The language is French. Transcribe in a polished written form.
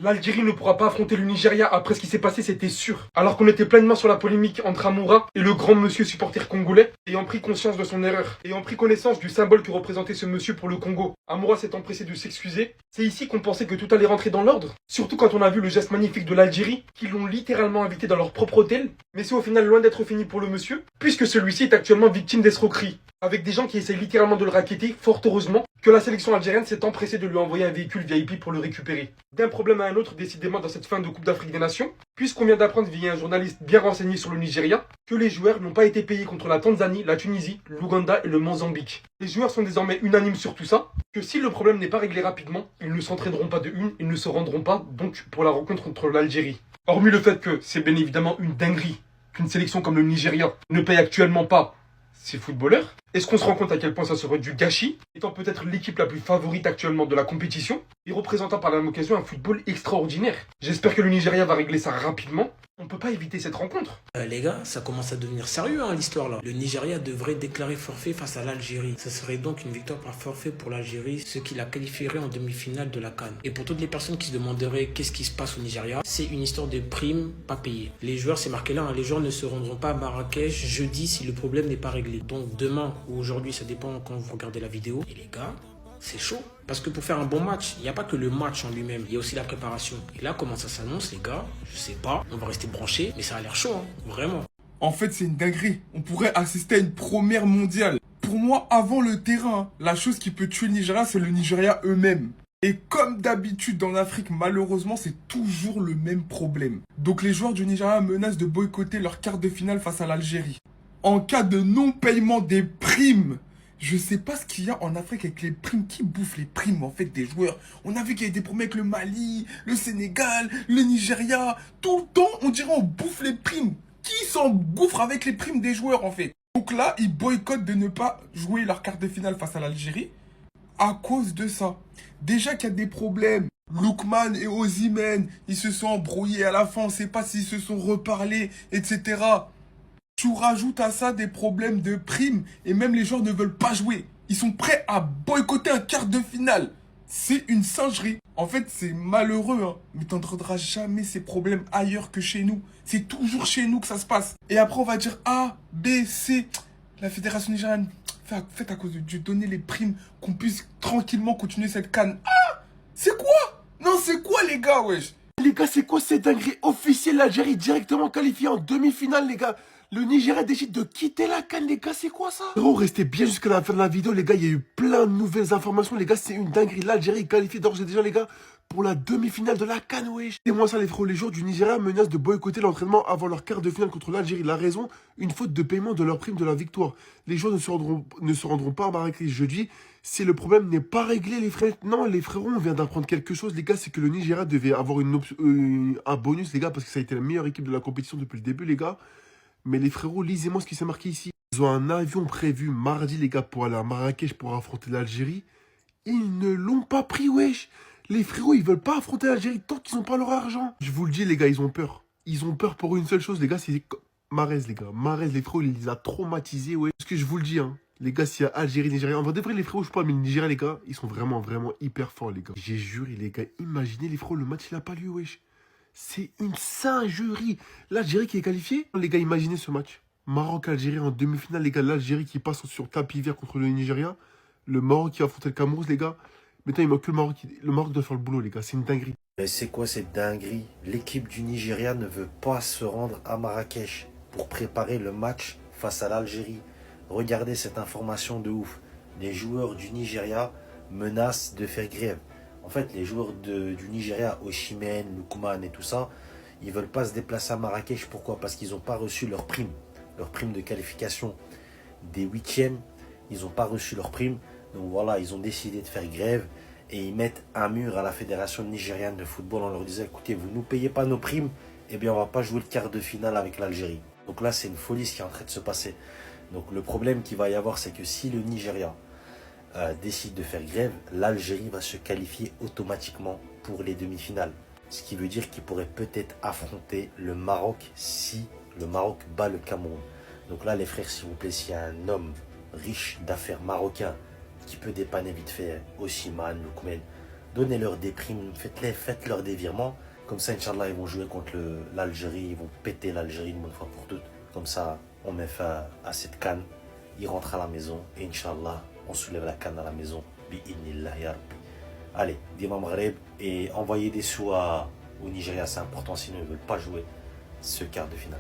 L'Algérie ne pourra pas affronter le Nigeria après ce qui s'est passé, c'était sûr. Alors qu'on était pleinement sur la polémique entre Amoura et le grand monsieur supporter congolais, ayant pris conscience de son erreur, ayant pris connaissance du symbole que représentait ce monsieur pour le Congo, Amoura s'est empressé de s'excuser. C'est ici qu'on pensait que tout allait rentrer dans l'ordre. Surtout quand on a vu le geste magnifique de l'Algérie, qui l'ont littéralement invité dans leur propre hôtel. Mais c'est au final loin d'être fini pour le monsieur, puisque celui-ci est actuellement victime d'escroquerie. Avec des gens qui essayent littéralement de le racketter, fort heureusement que la sélection algérienne s'est empressée de lui envoyer un véhicule VIP pour le récupérer. D'un problème à un autre, décidément dans cette fin de Coupe d'Afrique des Nations, puisqu'on vient d'apprendre via un journaliste bien renseigné sur le Nigeria, que les joueurs n'ont pas été payés contre la Tanzanie, la Tunisie, l'Ouganda et le Mozambique. Les joueurs sont désormais unanimes sur tout ça, que si le problème n'est pas réglé rapidement, ils ne s'entraîneront pas de une, ils ne se rendront pas donc pour la rencontre contre l'Algérie. Hormis le fait que c'est bien évidemment une dinguerie qu'une sélection comme le Nigeria ne paye actuellement pas ses footballeurs, est-ce qu'on se rend compte à quel point ça serait du gâchis, étant peut-être l'équipe la plus favorite actuellement de la compétition, et représentant par la même occasion un football extraordinaire. J'espère que le Nigeria va régler ça rapidement. On peut pas éviter cette rencontre. Les gars, ça commence à devenir sérieux l'histoire là. Le Nigeria devrait déclarer forfait face à l'Algérie. Ça serait donc une victoire par forfait pour l'Algérie, ce qui la qualifierait en demi-finale de la CAN. Et pour toutes les personnes qui se demanderaient qu'est-ce qui se passe au Nigeria, c'est une histoire de primes pas payées. Les joueurs, c'est marqué là, les joueurs ne se rendront pas à Marrakech jeudi si le problème n'est pas réglé. Donc demain ou aujourd'hui, ça dépend quand vous regardez la vidéo. Et les gars, c'est chaud. Parce que pour faire un bon match, il n'y a pas que le match en lui-même, il y a aussi la préparation. Et là, comment ça s'annonce, les gars? Je sais pas, on va rester branchés, mais ça a l'air chaud, vraiment. En fait, c'est une dinguerie. On pourrait assister à une première mondiale. Pour moi, avant le terrain, la chose qui peut tuer le Nigeria, c'est le Nigeria eux-mêmes. Et comme d'habitude en Afrique, malheureusement, c'est toujours le même problème. Donc les joueurs du Nigeria menacent de boycotter leur quart de finale face à l'Algérie. En cas de non-paiement des primes, je sais pas ce qu'il y a en Afrique avec les primes. Qui bouffe les primes en fait des joueurs? On a vu qu'il y a des problèmes avec le Mali, le Sénégal, le Nigeria. Tout le temps, on dirait on bouffe les primes. Qui s'engouffre avec les primes des joueurs en fait? Donc là, ils boycottent de ne pas jouer leur quart de finale face à l'Algérie à cause de ça. Déjà qu'il y a des problèmes. Lookman et Osimhen, ils se sont embrouillés à la fin, on sait pas s'ils se sont reparlés, etc. Tu rajoutes à ça des problèmes de primes et même les joueurs ne veulent pas jouer. Ils sont prêts à boycotter un quart de finale. C'est une singerie. En fait, c'est malheureux, hein, mais t'entendras jamais ces problèmes ailleurs que chez nous. C'est toujours chez nous que ça se passe. Et après, on va dire A, B, C. La fédération nigériane, faites à cause de Dieu, donnez les primes, qu'on puisse tranquillement continuer cette canne. Ah, c'est quoi? Non, c'est quoi les gars, wesh? Les gars, c'est quoi cette dinguerie officielle? L'Algérie directement qualifiée en demi-finale, les gars. Le Nigeria décide de quitter la CAN, les gars, c'est quoi ça? Gros, restez bien jusqu'à la fin de la vidéo, les gars, il y a eu plein de nouvelles informations, les gars, c'est une dinguerie. L'Algérie est qualifiée d'ores et déjà, les gars, pour la demi-finale de la CAN, wesh. C'est moi ça, les frérots, les joueurs du Nigeria menacent de boycotter l'entraînement avant leur quart de finale contre l'Algérie. La raison, une faute de paiement de leur prime de la victoire. Les joueurs ne se rendront pas à Marrakech jeudi si le problème n'est pas réglé, les frères. Non, les frérots, on vient d'apprendre quelque chose, les gars, c'est que le Nigeria devait avoir un bonus, les gars, parce que ça a été la meilleure équipe de la compétition depuis le début, les gars. Mais les frérots, lisez-moi ce qui s'est marqué ici. Ils ont un avion prévu mardi, les gars, pour aller à Marrakech pour affronter l'Algérie. Ils ne l'ont pas pris, wesh. Les frérots, ils veulent pas affronter l'Algérie tant qu'ils n'ont pas leur argent. Je vous le dis, les gars, ils ont peur. Ils ont peur pour une seule chose, les gars, c'est Mahrez, les gars. Mahrez, les frérots, il les a traumatisés, ouais. Parce que je vous le dis, hein. Les gars, s'il y a Algérie, Nigeria, en vrai, les frérots, je parle, mais le Nigeria, les gars, ils sont vraiment, vraiment hyper forts, les gars. J'ai juré, les gars, imaginez, les frérots, le match, il a pas lieu, wesh. C'est une singerie. L'Algérie qui est qualifiée. Les gars, imaginez ce match. Maroc-Algérie en demi-finale, les gars. L'Algérie qui passe sur tapis vert contre le Nigeria. Le Maroc qui va affronter le Cameroun, les gars. Maintenant, il manque que le Maroc. Le Maroc doit faire le boulot, les gars. C'est une dinguerie. Mais c'est quoi cette dinguerie? L'équipe du Nigeria ne veut pas se rendre à Marrakech pour préparer le match face à l'Algérie. Regardez cette information de ouf. Les joueurs du Nigeria menacent de faire grève. En fait, les joueurs du Nigeria, Osimhen, Lookman et tout ça, ils veulent pas se déplacer à Marrakech. Pourquoi? Parce qu'ils n'ont pas reçu leur prime de qualification des huitièmes. Ils n'ont pas reçu leur prime. Donc voilà, ils ont décidé de faire grève et ils mettent un mur à la fédération nigériane de football en leur disant, écoutez, vous ne nous payez pas nos primes, eh bien on va pas jouer le quart de finale avec l'Algérie. Donc là, c'est une folie ce qui est en train de se passer. Donc le problème qu'il va y avoir, c'est que si le Nigeria décide de faire grève, l'Algérie va se qualifier automatiquement pour les demi-finales. Ce qui veut dire qu'il pourrait peut-être affronter le Maroc si le Maroc bat le Cameroun. Donc là, les frères, s'il vous plaît, s'il y a un homme riche d'affaires marocain qui peut dépanner vite fait Osimhen, Lookman, Donnez-leur des primes, faites-leur des virements. Comme ça, Inch'Allah, ils vont jouer contre l'Algérie, ils vont péter l'Algérie une bonne fois pour toutes. Comme ça, on met fin à cette canne. Ils rentrent à la maison et Inch'Allah, on soulève la canne à la maison. Bi'idnillah ya Rabbi. Allez, Dima Maghreb, et envoyez des sous au Nigeria, c'est important, sinon ils ne veulent pas jouer ce quart de finale.